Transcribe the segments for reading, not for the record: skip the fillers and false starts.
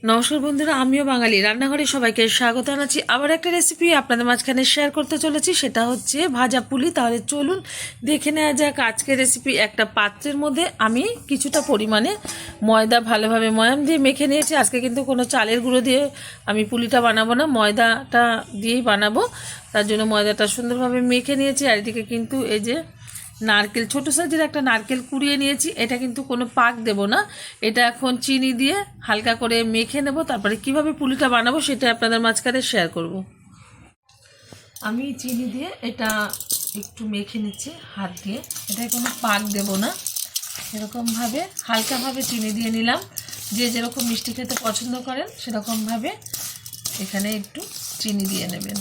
নমস্কার বন্ধুরা, আমিও বাঙালি রান্নাঘরে সবাইকে স্বাগত জানাচ্ছি। আবার একটা রেসিপি আপনাদের মাঝখানে শেয়ার করতে চলেছি, সেটা হচ্ছে ভাজা পুলি। তাহলে চলুন দেখে নেওয়া যাক আজকের রেসিপি। একটা পাত্রের মধ্যে আমি কিছুটা পরিমাণে ময়দা ভালোভাবে ময়াম দিয়ে মেখে নিয়েছি। আজকে কিন্তু কোনো চালের গুঁড়ো দিয়ে আমি পুলিটা বানাবো না, ময়দাটা দিয়েই বানাবো। তার জন্য ময়দাটা সুন্দরভাবে মেখে নিয়েছি। আর এদিকে কিন্তু এই যে নারকেল, ছোটো সাইজের একটা নারকেল কুড়িয়ে নিয়েছি। এটা কিন্তু কোনো পাক দেব না, এটা এখন চিনি দিয়ে হালকা করে মেখে নেব। তারপরে কিভাবে পুলিটা বানাবো সেটা আপনাদের মাঝখানে শেয়ার করব। আমি চিনি দিয়ে এটা একটু মেখে নিচ্ছি হাত দিয়ে। এটা কোনো পাক দেব না, এরকমভাবে হালকাভাবে চিনি দিয়ে নিলাম। যে যেরকম মিষ্টি খেতে পছন্দ করেন সেরকমভাবে এখানে একটু চিনি দিয়ে নেবেন।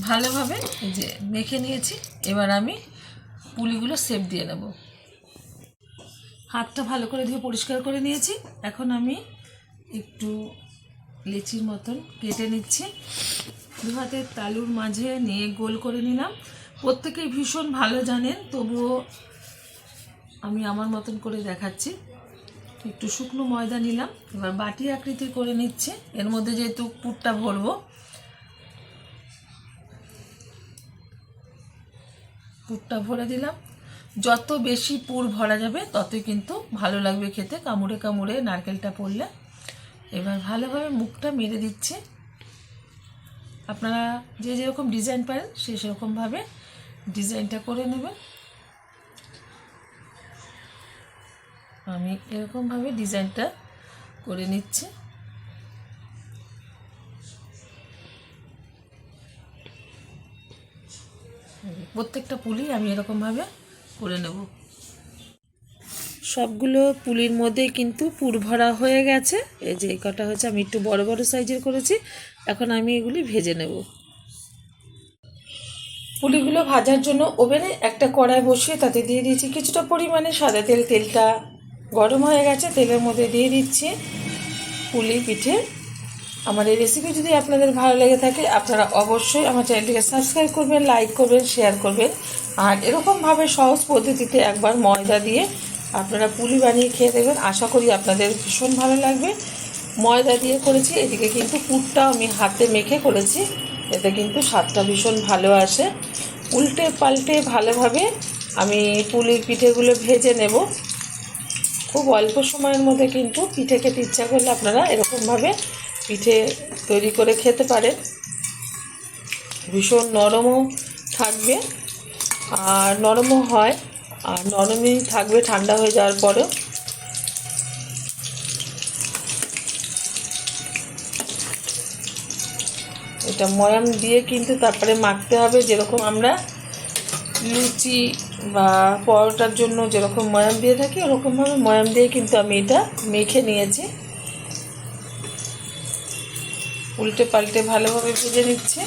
ভালোভাবে এই যে মেখে নিয়েছি। এবার আমি পুলিগুলো শেপ দিয়ে নেব। হাতটা ভালো করে ধুয়ে পরিষ্কার করে নিয়েছি। এখন আমি একটু লেচির মতন কেটে নিচ্ছি। দু হাতের তালুর মাঝে নিয়ে গোল করে নিলাম। প্রত্যেকেই ভীষণ ভালো জানেন, তবুও আমি আমার মতন করে দেখাচ্ছি। একটু শুকনো ময়দা নিলাম, এবার বাটি আকৃতি করে নিচ্ছে। এর মধ্যে যেহেতু পুরটা ভরবো, পুরটা ভরে দিলাম। যত বেশি পুর ভরা যাবে ততই কিন্তু ভালো লাগবে খেতে, কামড়ে কামড়ে নারকেলটা পড়লে। এবার ভালোভাবে মুখটা মেরে দিচ্ছে। আপনারা যে যেরকম ডিজাইন পারেন সে সেরকমভাবে ডিজাইনটা করে নেবেন। আমি এরকমভাবে ডিজাইনটা করে নিচ্ছি। প্রত্যেকটা পুলি আমি এরকমভাবে করে নেব। সবগুলো পুলির মধ্যে কিন্তু পুর ভরা হয়ে গেছে। এই যে কটা হচ্ছে, আমি একটু বড় বড় সাইজের করেছি। এখন আমি এগুলি ভেজে নেব। পুলিগুলো ভাজার জন্য ওভেনে একটা কড়াই বসিয়ে তাতে দিয়ে দিয়েছি কিছুটা পরিমাণে সাদা তেল। তেলটা গরম হয়ে গেছে, তেলের মধ্যে দিয়ে দিচ্ছি পুলি পিঠে। আমার এই রেসিপি যদি আপনাদের ভালো লেগে থাকে আপনারা অবশ্যই আমার চ্যানেলটিকে সাবস্ক্রাইব করবেন, লাইক করবেন, শেয়ার করবেন। আর এরকমভাবে সহজ পদ্ধতিতে একবার ময়দা দিয়ে আপনারা পুলি বানিয়ে খেয়ে দেবেন। আশা করি আপনাদের ভীষণ ভালো লাগবে। ময়দা দিয়ে করেছি, এদিকে কিন্তু পুরটা আমি হাতে মেখে করেছি, এতে কিন্তু স্বাদটা ভীষণ ভালো আসে। উল্টে পাল্টে ভালোভাবে আমি পুলির পিঠেগুলো ভেজে নেব। খুব অল্প সময়ের মধ্যে কিন্তু পিঠে খেতে ইচ্ছা করলে আপনারা এরকমভাবে পিঠে তৈরি করে খেতে পারেন। ভীষণ নরমও থাকবে, আর নরমও হয়, আর নরমই থাকবে ঠান্ডা হয়ে যাওয়ার পরেও। এটা ময়াম দিয়ে কিন্তু তারপরে মাখতে হবে, যেরকম আমরা লুচি বা পরোটার জন্য যেরকম ময়াম দিয়ে থাকি ওরকমভাবে ময়াম দিয়ে কিন্তু আমি এটা মেখে নিয়েছি। উল্টে পাল্টে ভালোভাবে ভেজে নিচ্ছে।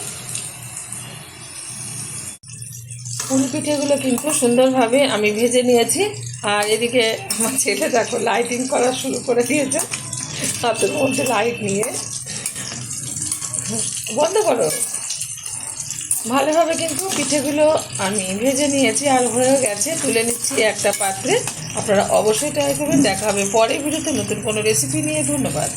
পুলি পিঠেগুলো কিন্তু সুন্দরভাবে আমি ভেজে নিয়েছি। আর এদিকে আমার ছেলে দেখো লাইটিং করা শুরু করে দিয়েছে, হাতের মধ্যে লাইট নিয়ে। বন্ধ করো। ভালোভাবে কিন্তু পিঠেগুলো আমি ভেজে নিয়েছি আর হয়ে গেছে। তুলে নিচ্ছি একটা পাত্রে। আপনারা অবশ্যই ট্রাই করবেন। দেখা হবে পরের ভিডিওতে নতুন কোনো রেসিপি নিয়ে। ধন্যবাদ।